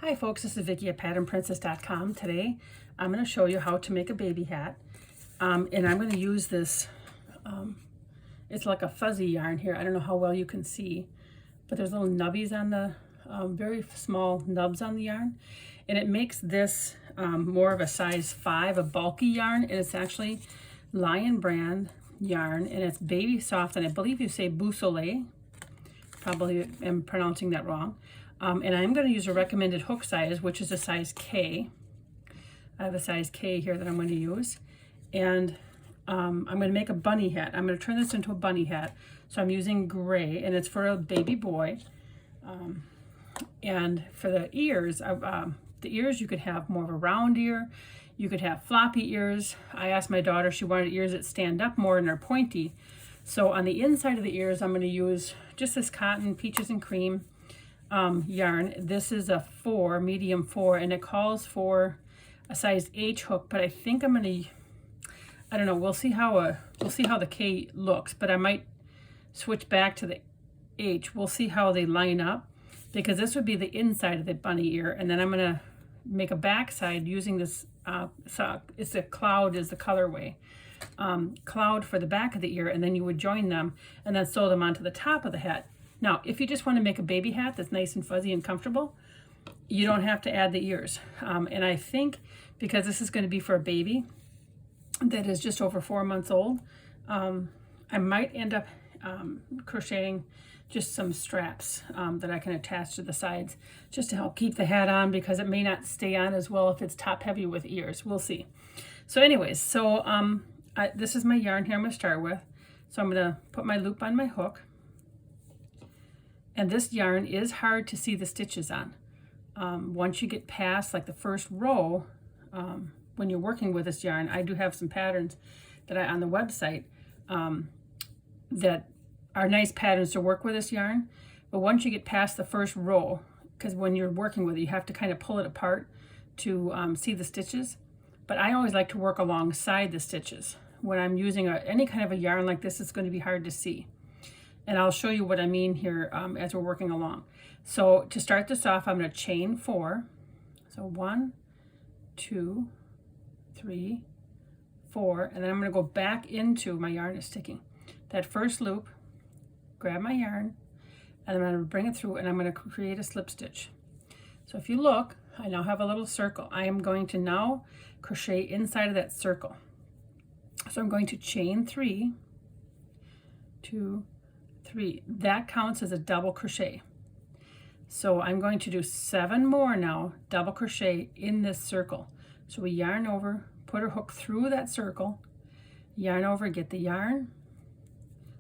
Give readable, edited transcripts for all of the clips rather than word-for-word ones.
Hi folks, this is Vicki at patternprincess.com. Today I'm going to show you how to make a baby hat. And I'm going to use this, it's like a fuzzy yarn here. I don't know how well you can see, but there's little nubbies on the, very small nubs on the yarn. And it makes this more of a size 5, a bulky yarn. And it's actually Lion brand yarn, and it's baby soft, and I believe you say Beausoleil. Probably am pronouncing that wrong. And I'm going to use a recommended hook size, which is a size K. I have a size K here that I'm going to use. And I'm going to make a bunny hat. I'm going to turn this into a bunny hat. So I'm using gray, and it's for a baby boy. And for the ears you could have more of a round ear. You could have floppy ears. I asked my daughter, she wanted ears that stand up more and are pointy. So on the inside of the ears, I'm going to use just this cotton peaches and cream yarn. This is a 4, medium 4, and it calls for a size H hook, but I think I'm going to, I don't know, we'll see how the K looks, but I might switch back to the H. We'll see how they line up, because this would be the inside of the bunny ear, and then I'm going to make a back side using this it's a cloud is the colorway. Cloud for the back of the ear, and then you would join them and then sew them onto the top of the hat. Now, if you just want to make a baby hat that's nice and fuzzy and comfortable, you don't have to add the ears. And I think because this is going to be for a baby that is just over 4 months old, I might end up crocheting just some straps that I can attach to the sides just to help keep the hat on, because it may not stay on as well if it's top heavy with ears. We'll see. So anyways, so this is my yarn here I'm going to start with. So I'm going to put my loop on my hook. And this yarn is hard to see the stitches on. Once you get past like the first row, when you're working with this yarn, I do have some patterns that on the website that are nice patterns to work with this yarn. But once you get past the first row, because when you're working with it, you have to kind of pull it apart to see the stitches. But I always like to work alongside the stitches. When I'm using any kind of a yarn like this, it's going to be hard to see. And I'll show you what I mean here as we're working along. So to start this off, I'm going to chain 4. So 1, 2, 3, 4, and then I'm going to go back into my yarn is sticking. That first loop, grab my yarn, and I'm going to bring it through, and I'm going to create a slip stitch. So if you look, I now have a little circle. I am going to now crochet inside of that circle. So I'm going to chain 3, 2, 3. That counts as a double crochet. So I'm going to do 7 more now, double crochet in this circle. So we yarn over, put our hook through that circle, yarn over, get the yarn.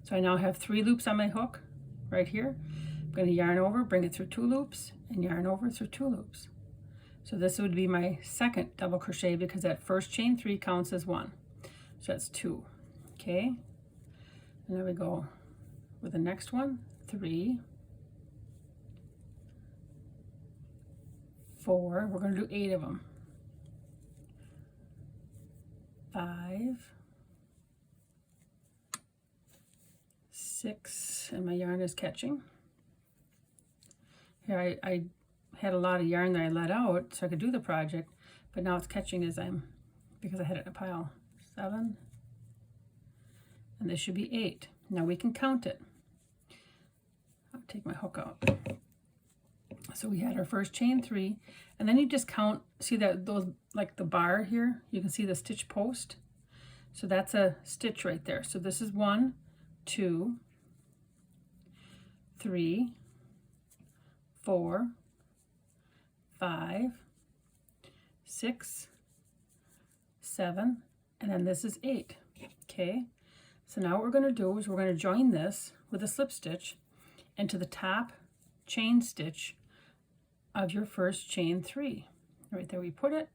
So I now have 3 loops on my hook right here. I'm going to yarn over, bring it through 2 loops, and yarn over through 2 loops. So this would be my second double crochet, because that first chain 3 counts as 1. So that's 2. Okay, and then we go with the next one, 3, 4, we're going to do 8 of them, 5, 6, and my yarn is catching. Here I had a lot of yarn that I let out so I could do the project, but now it's catching because I had it in a pile. 7, and this should be 8. Now we can count it. I'll take my hook out. So we had our first chain 3, and then you just count, see that those, like the bar here, you can see the stitch post. So that's a stitch right there. So this is 1, 2, 3, 4, 5, 6, 7, and then this is 8. Okay, so now what we're going to do is we're going to join this with a slip stitch into the top chain stitch of your first chain 3. Right there we put it,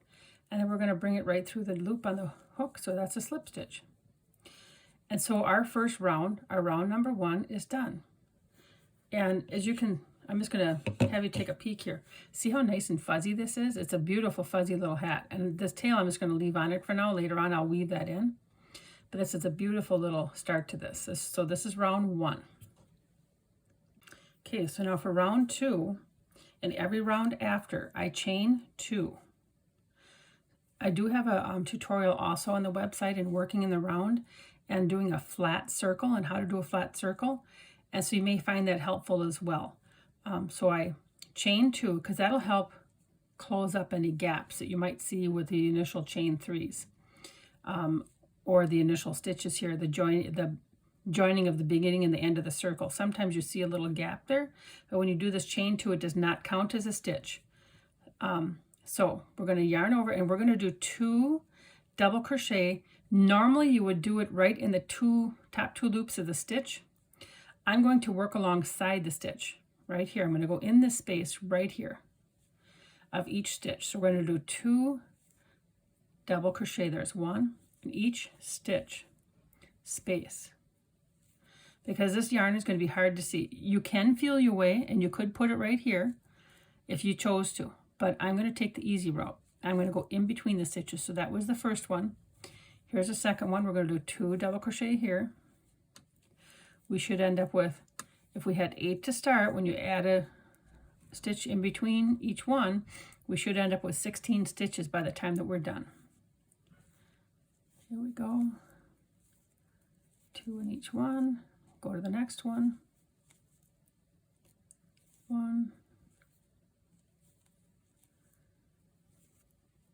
and then we're going to bring it right through the loop on the hook, so that's a slip stitch. And so our first round, our round number 1, is done. And as you can, I'm just going to have you take a peek here. See how nice and fuzzy this is? It's a beautiful fuzzy little hat. And this tail I'm just going to leave on it for now. Later on I'll weave that in. But this is a beautiful little start to this. So this is round 1. Okay, so now for round 2, and every round after I chain 2. I do have a tutorial also on the website in working in the round and doing a flat circle and how to do a flat circle, and so you may find that helpful as well. So I chain 2 because that'll help close up any gaps that you might see with the initial chain 3s, or the initial stitches here, the joining of the beginning and the end of the circle. Sometimes you see a little gap there, but when you do this chain 2, it does not count as a stitch. So we're going to yarn over and we're going to do 2 double crochet. Normally you would do it right in the top two loops of the stitch. I'm going to work alongside the stitch right here. I'm going to go in this space right here of each stitch. So we're going to do 2 double crochet. There's 1 in each stitch space. Because this yarn is going to be hard to see. You can feel your way and you could put it right here if you chose to, but I'm going to take the easy route. I'm going to go in between the stitches. So that was the first one. Here's the second one. We're going to do 2 double crochet here. We should end up with, if we had 8 to start, when you add a stitch in between each one, we should end up with 16 stitches by the time that we're done. Here we go. 2 in each one. Go to the next one. 1,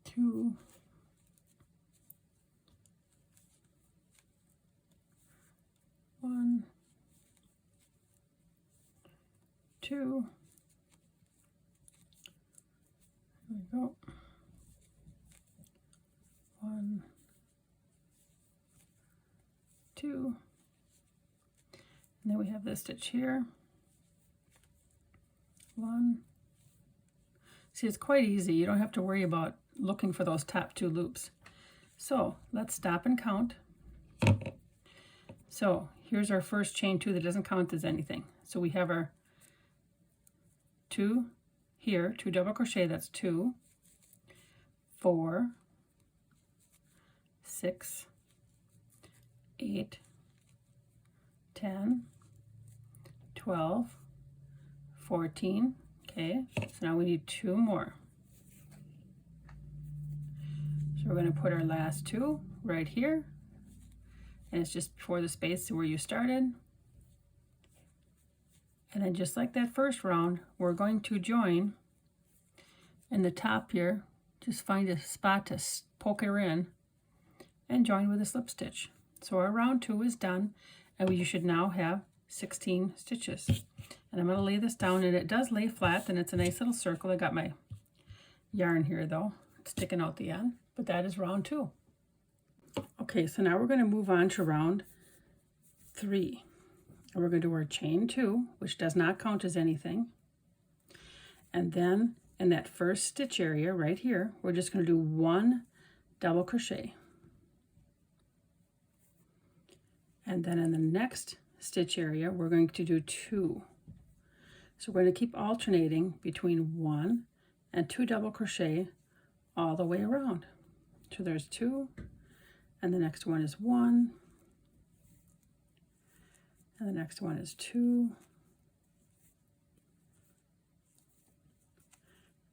2, 1, 2. There we go. 1, 2. And then we have this stitch here. 1. See, it's quite easy. You don't have to worry about looking for those top 2 loops. So let's stop and count. So here's our first chain 2 that doesn't count as anything. So we have our 2 here, 2 double crochet, that's 2, 4, 6, 8, 10, 12, 14. Okay, so now we need 2 more. So we're going to put our last 2 right here, and it's just before the space where you started. And then just like that first round, we're going to join in the top here. Just find a spot to poke her in and join with a slip stitch. So our round 2 is done, and you should now have 16 stitches. And I'm going to lay this down, and it does lay flat, and it's a nice little circle. I got my yarn here though, it's sticking out the end, but that is round 2. Okay, so now we're going to move on to round 3. And we're going to do our chain 2, which does not count as anything. And then in that first stitch area right here, we're just going to do 1 double crochet. And then in the next stitch area, we're going to do 2. So we're going to keep alternating between 1 and 2 double crochet all the way around. So there's 2, and the next one is 1, and the next one is 2.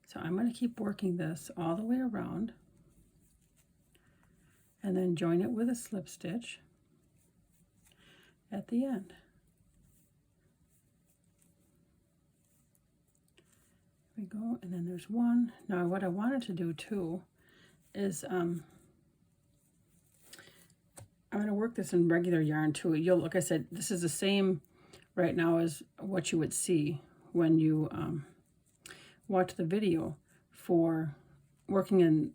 So I'm going to keep working this all the way around, and then join it with a slip stitch at the end. There we go, and then there's 1. Now what I wanted to do too is I'm going to work this in regular yarn too. You'll, like I said, this is the same right now as what you would see when you watch the video for working in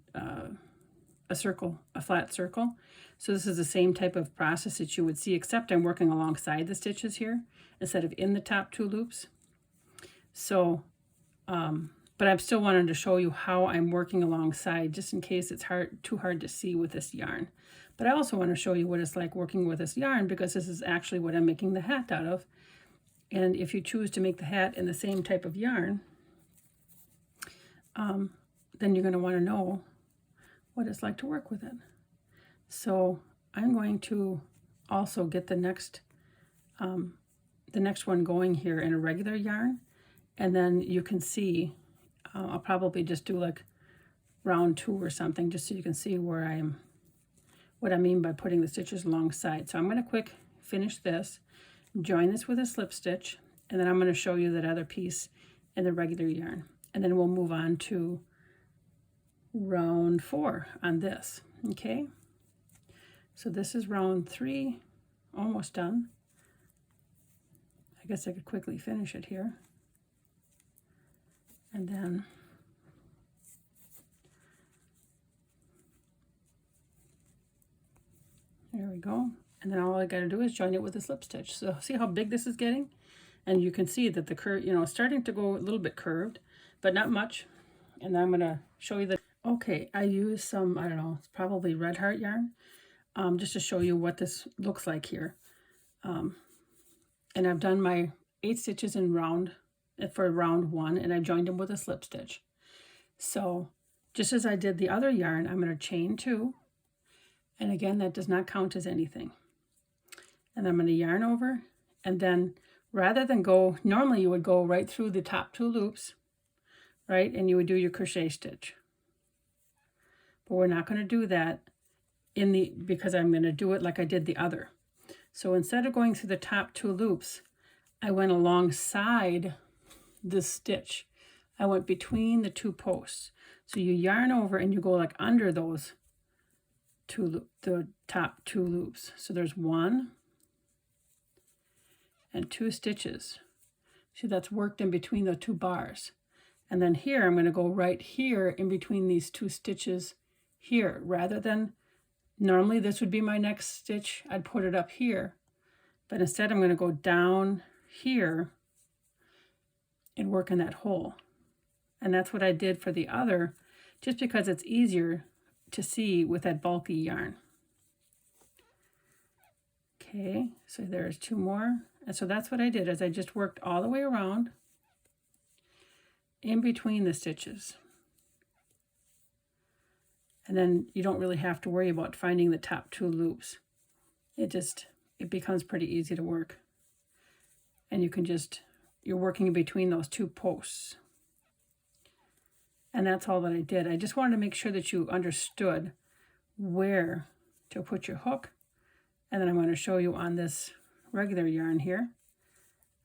a circle, a flat circle. So this is the same type of process that you would see, except I'm working alongside the stitches here instead of in the top 2 loops. So, but I'm still wanting to show you how I'm working alongside, just in case it's too hard to see with this yarn. But I also want to show you what it's like working with this yarn, because this is actually what I'm making the hat out of. And if you choose to make the hat in the same type of yarn, then you're going to want to know what it's like to work with it. So I'm going to also get the next one going here in a regular yarn, and then you can see I'll probably just do like round 2 or something, just so you can see where what I mean by putting the stitches alongside. So I'm going to quick finish this, join this with a slip stitch, and then I'm going to show you that other piece in the regular yarn. And then we'll move on to round 4 on this. Okay, so this is round 3, almost done. I guess I could quickly finish it here. And then there we go. And then all I got to do is join it with a slip stitch. So see how big this is getting? And you can see that the curve, you know, it's starting to go a little bit curved, but not much. And then I'm going to show you the, okay, I use some, I don't know, it's probably Red Heart yarn, just to show you what this looks like here. And I've done my 8 stitches in round, for round 1, and I've joined them with a slip stitch. So just as I did the other yarn, I'm going to chain 2. And again, that does not count as anything. And I'm going to yarn over, and then rather than go, normally you would go right through the top 2 loops, right? And you would do your crochet stitch. But we're not going to do that because I'm going to do it like I did the other. So instead of going through the top 2 loops, I went alongside this stitch. I went between the 2 posts. So you yarn over and you go like under those the top 2 loops. So there's 1 and 2 stitches. See, that's worked in between the 2 bars. And then here I'm going to go right here in between these 2 stitches here, rather than normally this would be my next stitch. I'd put it up here, but instead I'm going to go down here and work in that hole. And that's what I did for the other, just because it's easier to see with that bulky yarn. Okay, so there's 2 more. And so that's what I did, is I just worked all the way around in between the stitches. And then you don't really have to worry about finding the top 2 loops. It becomes pretty easy to work. And you're working in between those 2 posts. And that's all that I did. I just wanted to make sure that you understood where to put your hook. And then I'm going to show you on this regular yarn here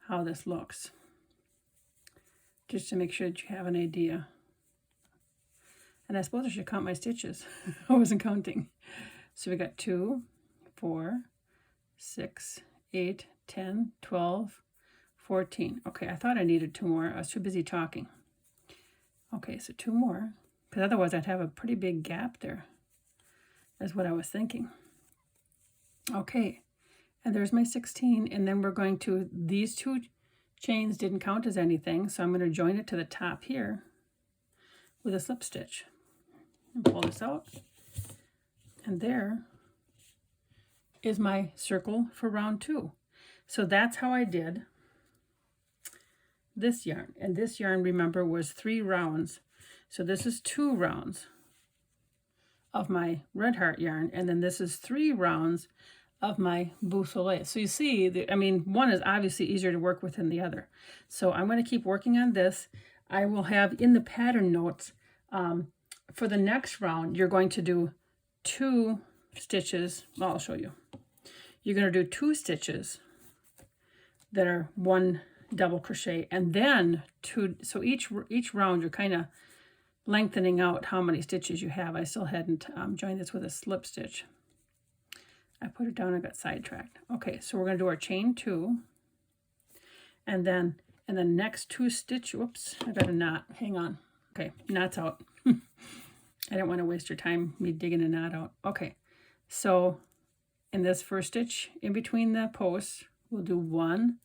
how this looks, just to make sure that you have an idea. And I suppose I should count my stitches. I wasn't counting. So we got 2, 4, 6, 8, 10, 12, 14. Okay, I thought I needed 2 more. I was too busy talking. Okay, so 2 more, because otherwise I'd have a pretty big gap there. That's what I was thinking. Okay, and there's my 16, and then we're going to, these 2 chains didn't count as anything, so I'm going to join it to the top here with a slip stitch. And pull this out, and there is my circle for round 2. So that's how I did this yarn. And this yarn, remember, was 3 rounds. So this is 2 rounds of my Red Heart yarn, and then this is 3 rounds of my Beau Soleil. So you see, one is obviously easier to work with than the other. So I'm going to keep working on this. I will have in the pattern notes, for the next round, you're going to do 2 stitches. Well, I'll show you. You're going to do 2 stitches that are 1 double crochet, and then 2. So each round you're kind of lengthening out how many stitches you have. I still hadn't joined this with a slip stitch. I put it down, I got sidetracked. Okay, so we're going to do our chain 2, and then in the next 2 stitch, whoops, I got a knot. Hang on. Okay, knot's out. I didn't want to waste your time me digging a knot out. Okay, so in this first stitch in between the posts, we'll do 1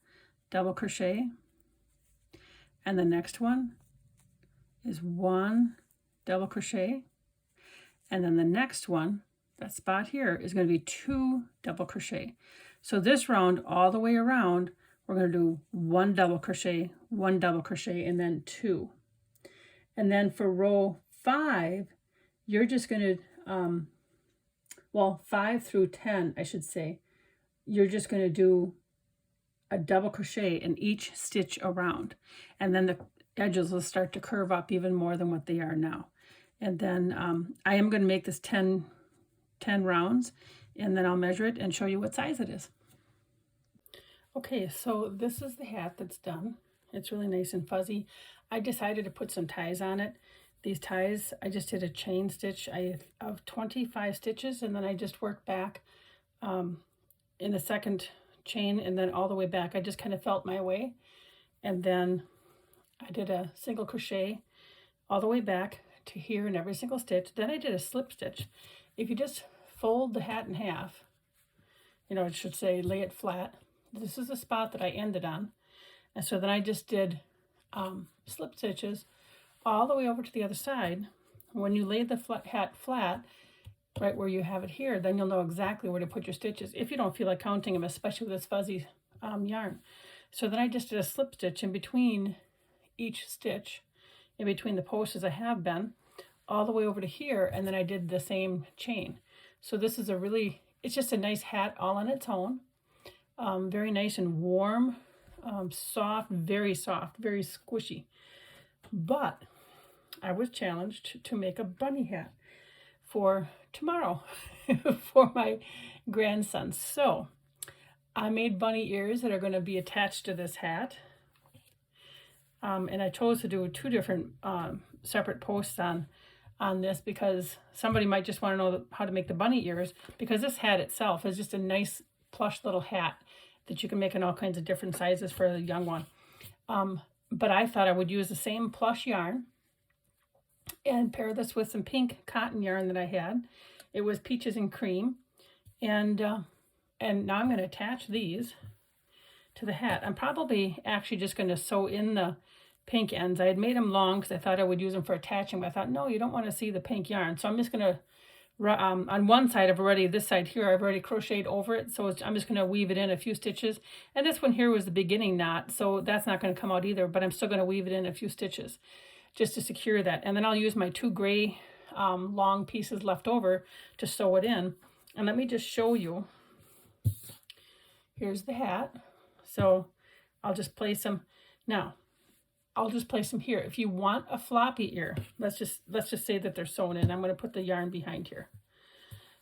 double crochet, and the next one is 1 double crochet, and then the next one, that spot here, is going to be 2 double crochet. So this round, all the way around, we're going to do 1 double crochet, 1 double crochet, and then 2. And then for row 5, you're just going to, 5 through 10, I should say, you're just going to do a double crochet in each stitch around. And then edges will start to curve up even more than what they are now. And then I am going to make this 10 rounds, and then I'll measure it and show you what size it is. Okay, so this is the hat that's done. It's really nice and fuzzy. I decided to put some ties on it. These ties, I just did a chain stitch. I have 25 stitches, and then I just worked back in the second chain and then all the way back. I just kind of felt my way, and then I did a single crochet all the way back to here in every single stitch. Then I did a slip stitch. If you just fold the hat in half, you know, it should say lay it flat. This is the spot that I ended on. And so then I just did slip stitches all the way over to the other side. When you lay the hat flat, right where you have it here, then you'll know exactly where to put your stitches if you don't feel like counting them, especially with this fuzzy yarn. So then I just did a slip stitch in between each stitch, in between the posts as I have been, all the way over to here, and then I did the same chain. So this is it's just a nice hat all on its own. Very nice and warm, soft, very squishy. But I was challenged to make a bunny hat for tomorrow for my grandson. So I made bunny ears that are going to be attached to this hat. And I chose to do 2 different separate posts on this because somebody might just want to know how to make the bunny ears, because this hat itself is just a nice plush little hat that you can make in all kinds of different sizes for the young one. But I thought I would use the same plush yarn and pair this with some pink cotton yarn that I had. It was Peaches and Cream. And now I'm going to attach these to the hat. I'm probably actually just going to sew in the pink ends. I had made them long because I thought I would use them for attaching, but I thought, no, you don't want to see the pink yarn. So I'm just going to, on one side, this side here, I've already crocheted over it. So I'm just going to weave it in a few stitches. And this one here was the beginning knot, so that's not going to come out either, but I'm still going to weave it in a few stitches just to secure that. And then I'll use my 2 gray long pieces left over to sew it in. And let me just show you. Here's the hat. So I'll just place them. Now, I'll just place them here. If you want a floppy ear, let's just say that they're sewn in. I'm going to put the yarn behind here.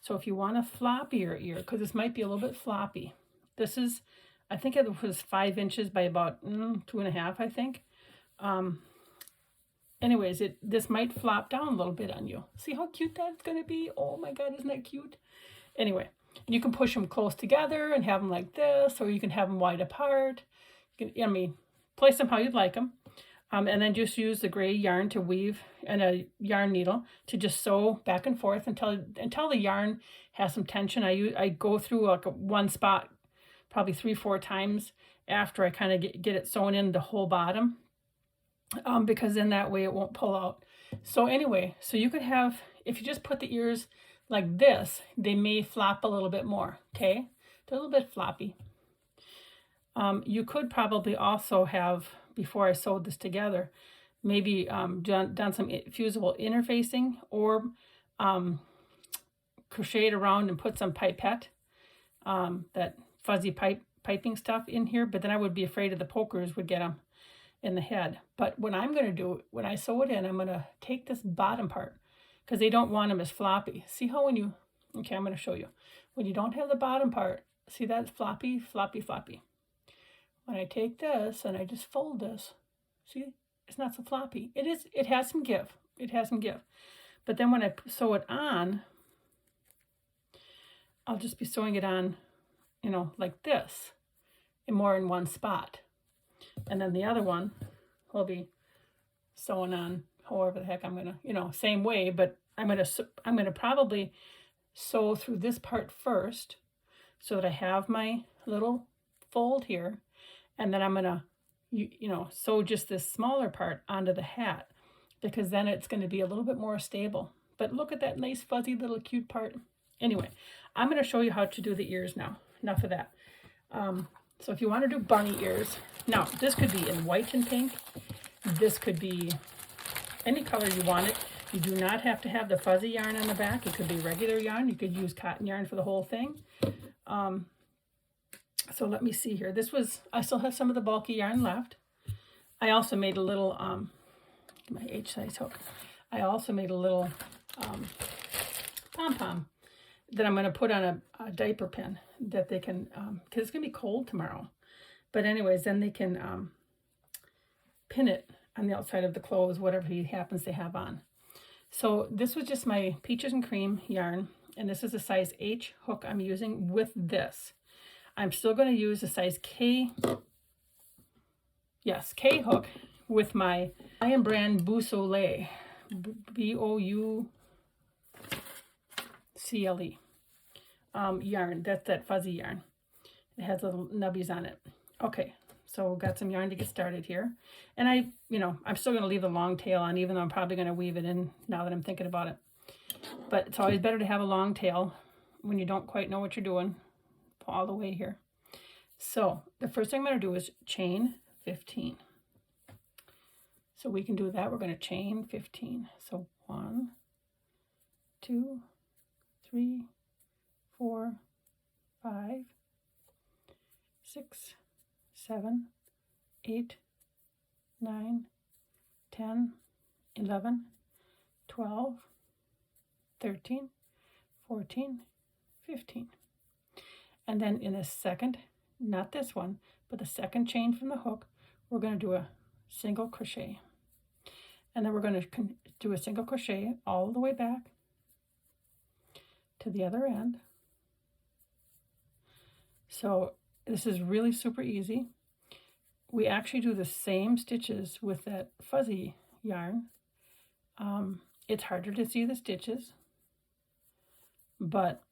So if you want a floppier ear, because this might be a little bit floppy, this is, I think it was 5 inches by about 2.5, I think. Anyways, this might flop down a little bit on you. See how cute that's going to be? Oh my God, isn't that cute? Anyway, you can push them close together and have them like this, or you can have them wide apart. You can, place them how you'd like them. And then just use the gray yarn to weave and a yarn needle to just sew back and forth until the yarn has some tension. I go through like one spot probably 3-4 times after I kind of get it sewn in the whole bottom, because then that way it won't pull out. So anyway, so you could have, if you just put the ears like this, they may flop a little bit more, okay? They're a little bit floppy. You could probably also have, before I sewed this together, maybe done some fusible interfacing, or crocheted around and put some pipette, that fuzzy piping stuff in here, but then I would be afraid of the pokers would get them in the head. But what I'm going to do, when I sew it in, I'm going to take this bottom part, because they don't want them as floppy. See how when you, okay, I'm going to show you. When you don't have the bottom part, see that floppy, floppy, floppy. When I take this and I just fold this, see, it's not so floppy. It has some give. It has some give. But then when I sew it on, I'll just be sewing it on, like this, and more in one spot. And then the other one will be sewing on however the heck I'm going to, same way, but I'm going to probably sew through this part first so that I have my little fold here. And then I'm going to, sew just this smaller part onto the hat, because then it's going to be a little bit more stable. But look at that nice, fuzzy, little cute part. Anyway, I'm going to show you how to do the ears now. Enough of that. So if you want to do bunny ears, now this could be in white and pink. This could be any color you want it. You do not have to have the fuzzy yarn on the back. It could be regular yarn. You could use cotton yarn for the whole thing. So let me see here. I still have some of the bulky yarn left. I also made a little, my H size hook. I also made a little pom-pom that I'm going to put on a diaper pin that they can, because it's going to be cold tomorrow. But anyways, then they can pin it on the outside of the clothes, whatever he happens to have on. So this was just my Peaches and Cream yarn, and this is a size H hook I'm using with this. I'm still going to use a size K, yes, K hook with my Iron Brand Beausoleil, B-O-U-C-L-E yarn. That's that fuzzy yarn. It has little nubbies on it. Okay, so we've got some yarn to get started here. And I'm still going to leave the long tail on, even though I'm probably going to weave it in now that I'm thinking about it. But it's always better to have a long tail when you don't quite know what you're doing all the way here. So the first thing I'm going to do is chain 15. So we can do that. We're going to chain 15. So 1, 2, 3, 4, 5, 6, 7, 8, 9, 10, 11, 12, 13, 14, 15. And then in a second, not this one, but the second chain from the hook, we're going to do a single crochet. And then we're going to do a single crochet all the way back to the other end. So this is really super easy. We actually do the same stitches with that fuzzy yarn. It's harder to see the stitches, but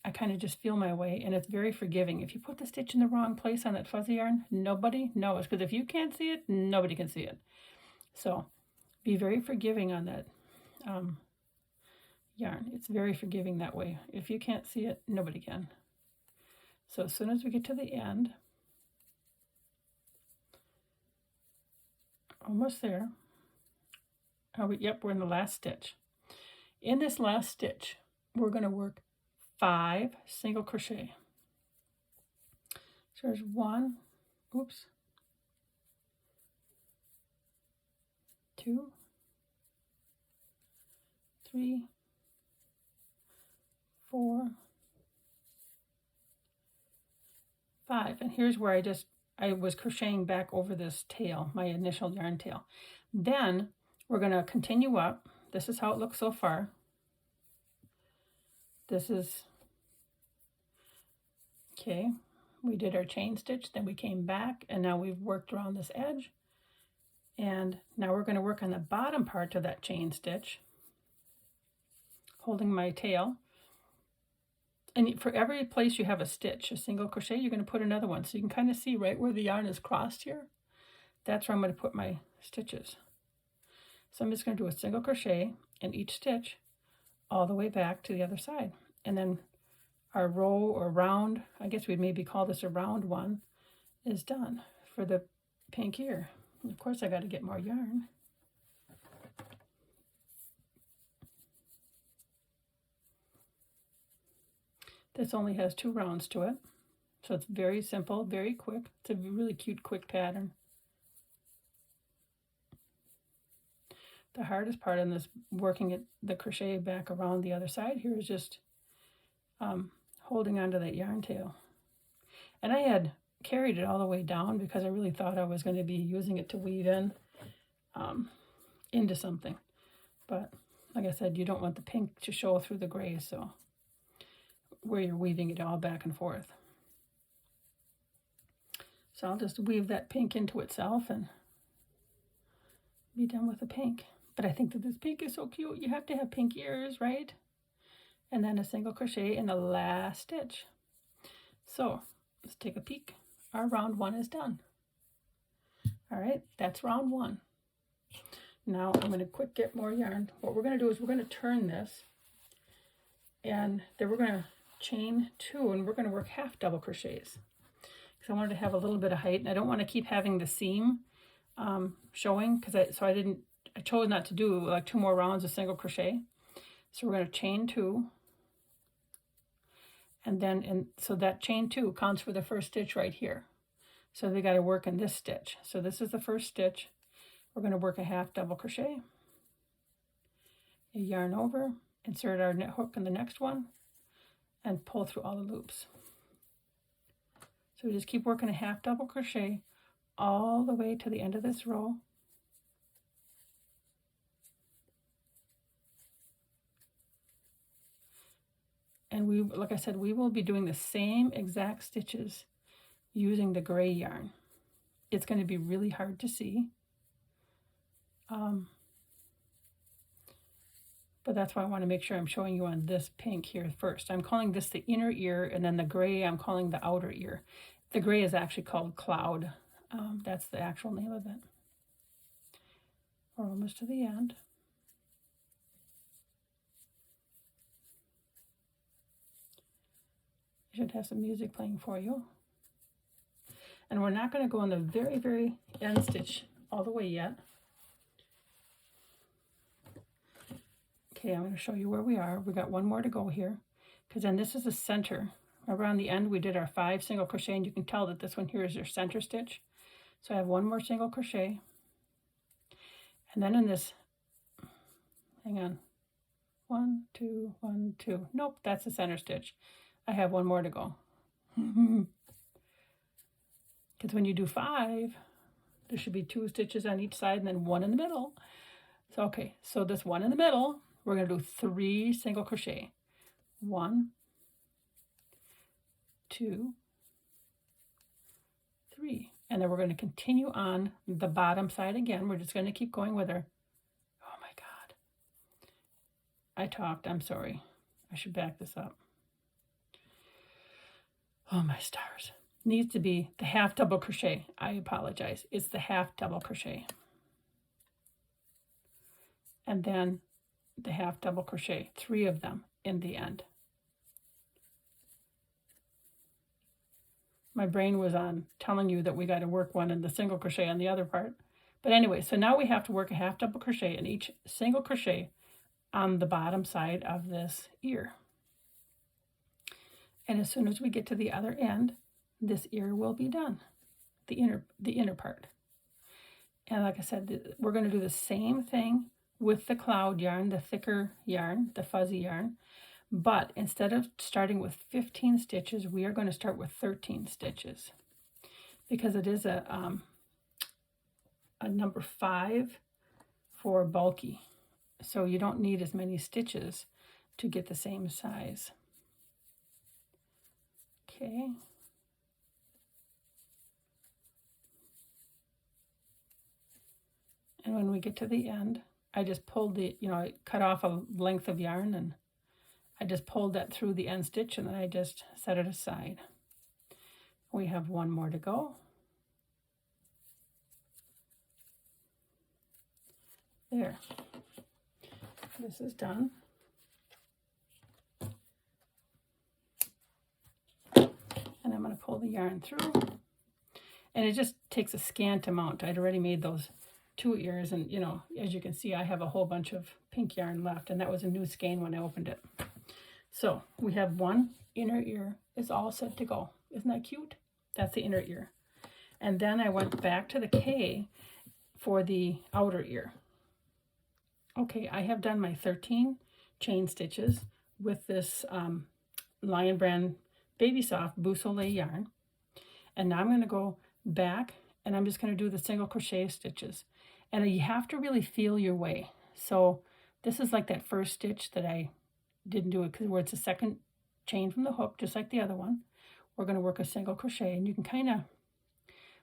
I kind of just feel my way, and it's very forgiving. If you put the stitch in the wrong place on that fuzzy yarn, nobody knows, because if you can't see it, nobody can see it. So be very forgiving on that yarn. It's very forgiving that way. If you can't see it, nobody can. So as soon as we get to the end, almost there. Yep, we're in the last stitch. In this last stitch, we're going to work 5 single crochet. So there's 1, 2, 3, 4, 5. And here's where I was crocheting back over this tail, my initial yarn tail. Then we're going to continue up. This is how it looks so far. This is, okay, we did our chain stitch, then we came back, and now we've worked around this edge. And now we're going to work on the bottom part of that chain stitch, holding my tail. And for every place you have a stitch, a single crochet, you're going to put another one. So you can kind of see right where the yarn is crossed here. That's where I'm going to put my stitches. So I'm just going to do a single crochet in each stitch all the way back to the other side. And then our row or round, I guess we'd maybe call this a round one, is done for the pink ear. And of course I got to get more yarn. This only has 2 rounds to it. So it's very simple, very quick. It's a really cute, quick pattern. The hardest part in this, working the crochet back around the other side here, is just holding onto that yarn tail. And I had carried it all the way down because I really thought I was going to be using it to weave in into something. But like I said, you don't want the pink to show through the gray, so where you're weaving it all back and forth. So I'll just weave that pink into itself and be done with the pink. But I think that this pink is so cute. You have to have pink ears, right? And then a single crochet in the last stitch. So let's take a peek. Our round 1 is done. All right, that's round 1. Now I'm going to quick get more yarn. What we're going to do is we're going to turn this, and then we're going to chain 2, and we're going to work half double crochets. Because I wanted to have a little bit of height, and I don't want to keep having the seam showing, because I chose not to do like 2 more rounds of single crochet. So we're going to chain 2, and then so that chain 2 counts for the first stitch right here. So we got to work in this stitch. So this is the first stitch. We're going to work a half double crochet, a yarn over, insert our knit hook in the next one, and pull through all the loops. So we just keep working a half double crochet all the way to the end of this row. And we, like I said, we will be doing the same exact stitches using the gray yarn. It's going to be really hard to see. But that's why I want to make sure I'm showing you on this pink here first. I'm calling this the inner ear, and then the gray I'm calling the outer ear. The gray is actually called Cloud. That's the actual name of it. We're almost to the end. I should have some music playing for you. And we're not going to go in the very, very end stitch all the way yet. Okay, I'm going to show you where we are. We got one more to go here, because then this is the center. Remember on the end we did our 5 single crochet, and you can tell that this one here is your center stitch. So I have one more single crochet, and then in this, hang on, 1, 2, 1, 2. Nope, that's the center stitch. I have one more to go. Because when you do 5, there should be 2 stitches on each side and then 1 in the middle. So okay, so this one in the middle, we're going to do 3 single crochet. 1, 2, 3. And then we're going to continue on the bottom side again. We're just going to keep going with her. Oh my God. I talked. I'm sorry. I should back this up. Oh my stars. Needs to be the half double crochet. I apologize. It's the half double crochet. And then the half double crochet, 3 of them in the end. My brain was on telling you that we got to work one in the single crochet on the other part. But anyway, so now we have to work a half double crochet in each single crochet on the bottom side of this ear. And as soon as we get to the other end, this ear will be done, the inner part. And like I said, we're going to do the same thing with the cloud yarn, the thicker yarn, the fuzzy yarn. But instead of starting with 15 stitches, we are going to start with 13 stitches, because it is a number 5 for bulky. So you don't need as many stitches to get the same size. Okay. And when we get to the end, I just pulled the, I cut off a length of yarn, and I just pulled that through the end stitch, and then I just set it aside. We have one more to go. There. This is done. And I'm going to pull the yarn through. And it just takes a scant amount. I'd already made those 2 ears, and as you can see, I have a whole bunch of pink yarn left, and that was a new skein when I opened it. So we have one inner ear is all set to go. Isn't that cute? That's the inner ear. And then I went back to the K for the outer ear. Okay, I have done my 13 chain stitches with this Lion Brand Baby Soft Boussole yarn. And now I'm going to go back, and I'm just going to do the single crochet stitches. And you have to really feel your way. So this is like that first stitch that I didn't do it, because where it's a second chain from the hook, just like the other one. We're going to work a single crochet, and you can kind of,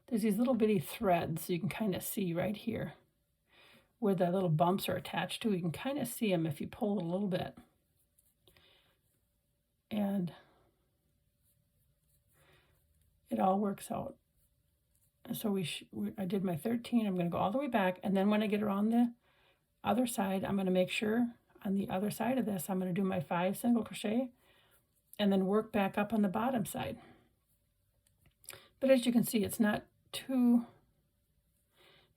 there's these little bitty threads you can kind of see right here where the little bumps are attached to. You can kind of see them if you pull a little bit. And it all works out. So I did my 13. I'm going to go all the way back, and then when I get around the other side, I'm going to make sure on the other side of this, I'm going to do my 5 single crochet and then work back up on the bottom side. But as you can see, it's not too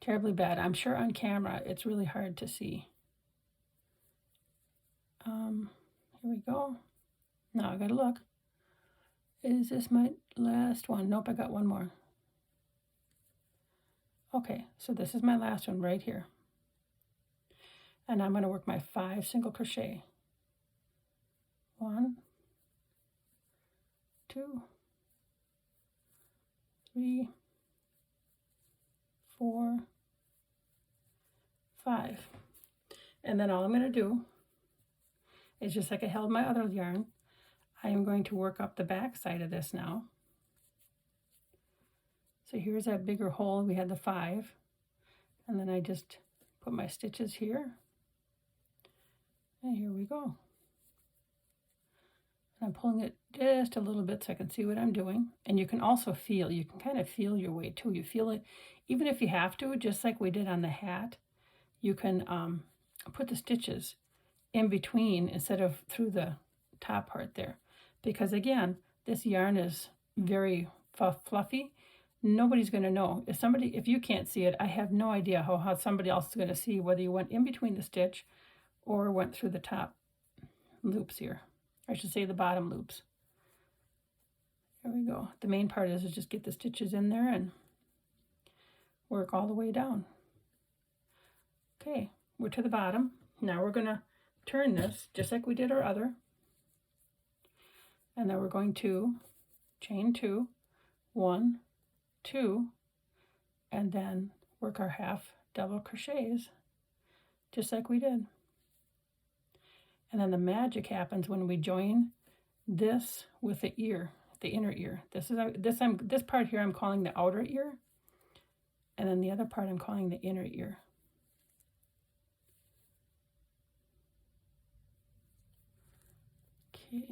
terribly bad. I'm sure on camera it's really hard to see. Here we go. Now I gotta look. Is this my last one? Nope, I got one more. Okay, so this is my last one right here. And I'm going to work my 5 single crochet. 1, 2, 3, 4, 5. And then all I'm going to do is, just like I held my other yarn, I am going to work up the back side of this now. So here's that bigger hole. We had the 5. And then I just put my stitches here. And here we go. And I'm pulling it just a little bit so I can see what I'm doing. And you can also feel, you can kind of feel your way too. You feel it, even if you have to, just like we did on the hat, you can put the stitches in between instead of through the top part there. Because again, this yarn is very fluffy. Nobody's going to know. If you can't see it, I have no idea how somebody else is going to see whether you went in between the stitch or went through the top loops here. I should say the bottom loops. There we go. The main part is to just get the stitches in there and work all the way down. Okay, we're to the bottom. Now we're going to turn this just like we did our other. And then we're going to chain 2, 1, 2, and then work our half double crochets just like we did. And then the magic happens when we join this with the ear, the inner ear. This part here I'm calling the outer ear, and then the other part I'm calling the inner ear. Okay,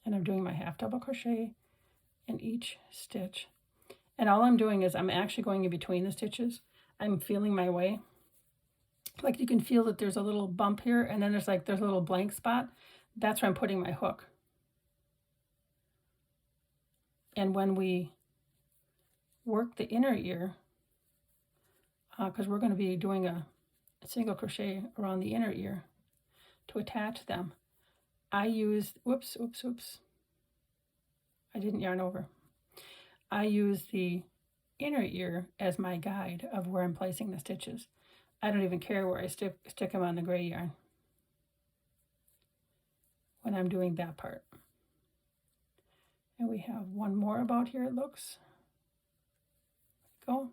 and I'm doing my half double crochet in each stitch. And all I'm doing is I'm actually going in between the stitches. I'm feeling my way. Like you can feel that there's a little bump here, and then there's a little blank spot. That's where I'm putting my hook. And when we work the inner ear, because we're going to be doing a single crochet around the inner ear to attach them, I used, whoops, I didn't yarn over. I use the inner ear as my guide of where I'm placing the stitches. I don't even care where I stick them on the gray yarn when I'm doing that part. And we have one more about here, it looks. Go.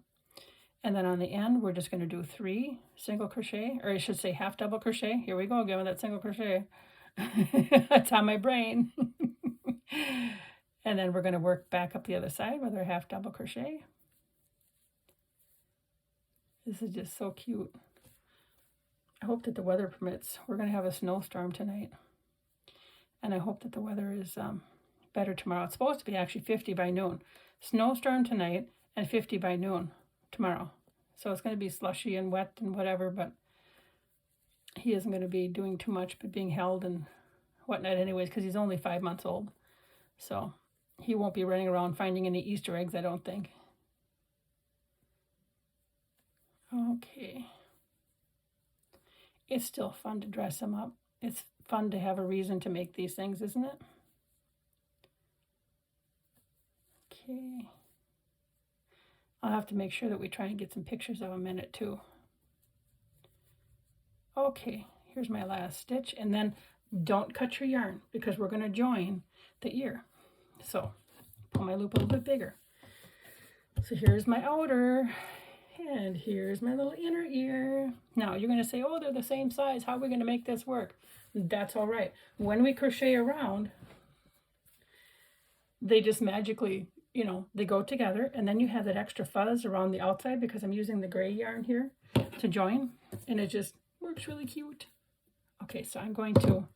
And then on the end, we're just going to do 3 single crochet, or I should say half double crochet. Here we go again with that single crochet. It's on my brain. And then we're going to work back up the other side with our half double crochet. This is just so cute. I hope that the weather permits. We're going to have a snowstorm tonight. And I hope that the weather is better tomorrow. It's supposed to be actually 50 by noon. Snowstorm tonight and 50 by noon tomorrow. So it's going to be slushy and wet and whatever, but he isn't going to be doing too much but being held and whatnot anyways, because he's only 5 months old. So he won't be running around finding any Easter eggs, I don't think. Okay. It's still fun to dress him up. It's fun to have a reason to make these things, isn't it? Okay. I'll have to make sure that we try and get some pictures of him in it too. Okay, here's my last stitch. And then don't cut your yarn because we're going to join the ear. So pull my loop a little bit bigger. So here's my outer. And here's my little inner ear. Now you're going to say, oh, they're the same size. How are we going to make this work? That's all right. When we crochet around, they just magically, they go together. And then you have that extra fuzz around the outside because I'm using the gray yarn here to join. And it just works really cute. Okay, so I'm going to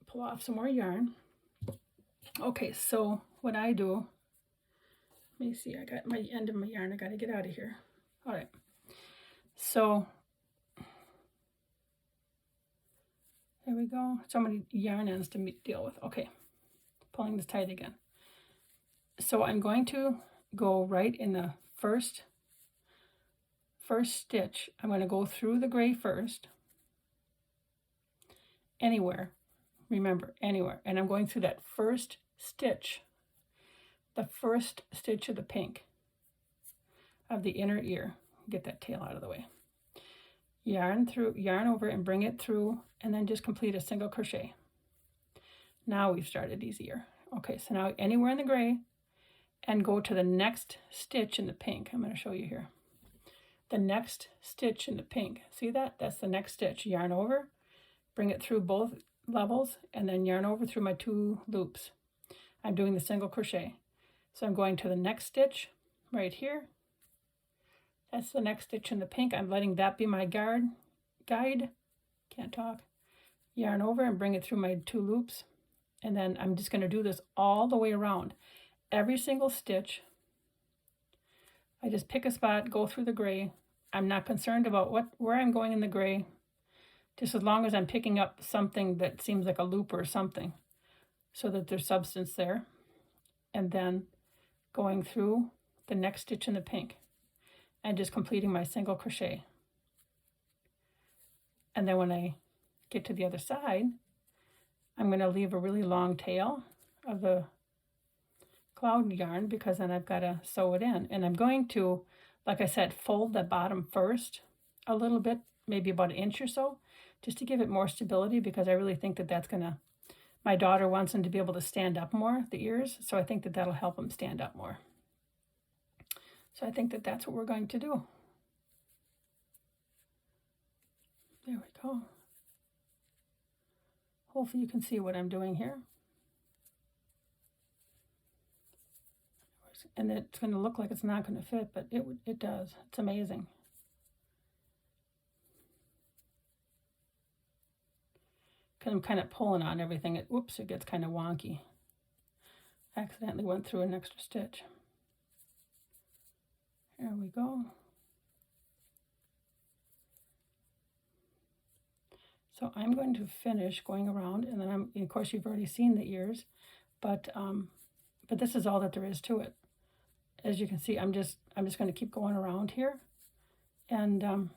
pull off some more yarn. Okay, so what I do, let me see, I got my end of my yarn. I got to get out of here. All right, so there we go. So many yarn ends to deal with. Okay, pulling this tight again. So I'm going to go right in the first stitch. I'm going to go through the gray first. Anywhere, remember, anywhere. And I'm going through that first stitch, the first stitch of the pink. of the inner ear. Get that tail out of the way. Yarn over and bring it through, and then just complete a single crochet. Now we've started easier. Okay, so now anywhere in the gray, and go to the next stitch in the pink. I'm going to show you here. The next stitch in the pink. See that? That's the next stitch. Yarn over, bring it through both levels, and then yarn over through my 2 loops. I'm doing the single crochet. So I'm going to the next stitch right here. That's the next stitch in the pink. I'm letting that be my guide. Can't talk. Yarn over and bring it through my 2 loops. And then I'm just going to do this all the way around. Every single stitch, I just pick a spot, go through the gray. I'm not concerned about where I'm going in the gray, just as long as I'm picking up something that seems like a loop or something, so that there's substance there. And then going through the next stitch in the pink and just completing my single crochet. And then when I get to the other side, I'm going to leave a really long tail of the cloud yarn, because then I've got to sew it in. And I'm going to, like I said, fold the bottom first a little bit, maybe about 1 inch or so, just to give it more stability, because I really think that that's going to, my daughter wants them to be able to stand up more, the ears, so I think that that'll help them stand up more. So I think that that's what we're going to do. There we go. Hopefully you can see what I'm doing here. And it's going to look like it's not going to fit, but it does. It's amazing. Because I'm kind of pulling on everything. It gets kind of wonky. I accidentally went through an extra stitch. There we go. So I'm going to finish going around, and then of course you've already seen the ears, but this is all that there is to it. As you can see, I'm just going to keep going around here, and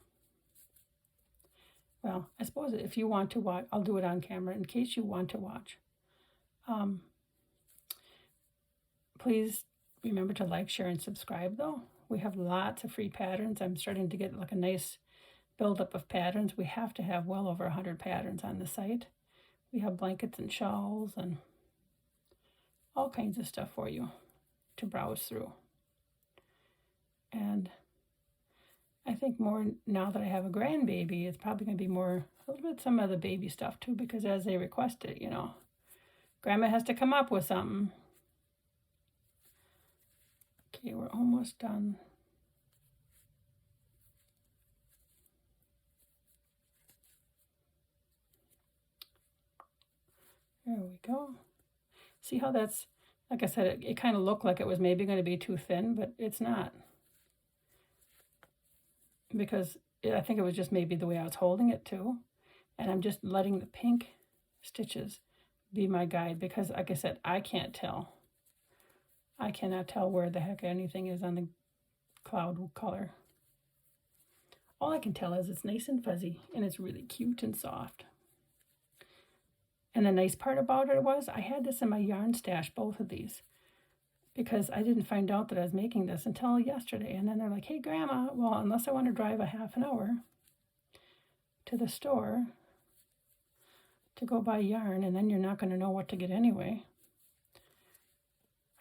well, I suppose if you want to watch, I'll do it on camera in case you want to watch. Please remember to like, share, and subscribe, though. We have lots of free patterns. I'm starting to get like a nice buildup of patterns. We have to have well over 100 patterns on the site. We have blankets and shawls and all kinds of stuff for you to browse through. And I think more now that I have a grandbaby, it's probably going to be a little bit some of the baby stuff too, because as they request it, you know, Grandma has to come up with something. Okay, we're almost done. There we go. See how that's, like I said, it kind of looked like it was maybe going to be too thin, but it's not. Because I think it was just maybe the way I was holding it too. And I'm just letting the pink stitches be my guide, because like I said, I can't tell. I cannot tell where the heck anything is on the cloud color. All I can tell is it's nice and fuzzy, and it's really cute and soft. And the nice part about it was I had this in my yarn stash, both of these, because I didn't find out that I was making this until yesterday. And then they're like, hey, Grandma, well, unless I want to drive a half an hour to the store to go buy yarn, and then you're not going to know what to get anyway.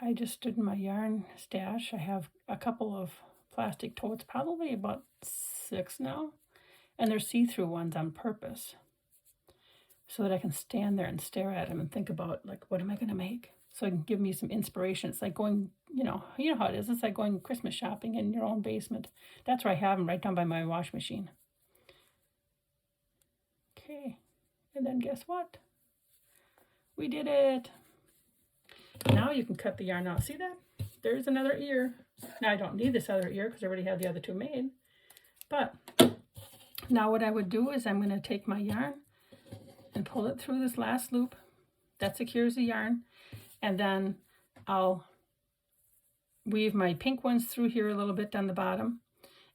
I just stood in my yarn stash. I have a couple of plastic totes, probably about 6 now, and they're see-through ones on purpose, so that I can stand there and stare at them and think about, like, what am I going to make? So it can give me some inspiration. It's like going, you know how it is. It's like going Christmas shopping in your own basement. That's where I have them, right down by my wash machine. Okay, and then guess what? We did it. Now you can cut the yarn out. See that? There's another ear. Now I don't need this other ear because I already have the other 2 made. But now what I would do is I'm going to take my yarn and pull it through this last loop. That secures the yarn. And then I'll weave my pink ones through here a little bit down the bottom.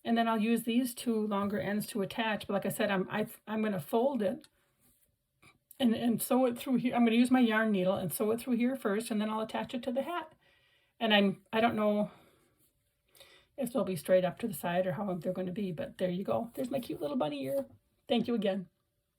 And then I'll use these 2 longer ends to attach. But like I said, I'm going to fold it and sew it through here. I'm going to use my yarn needle and sew it through here first, and then I'll attach it to the hat. And I don't know if they'll be straight up to the side or how they're going to be. But there you go. There's my cute little bunny ear. Thank you again.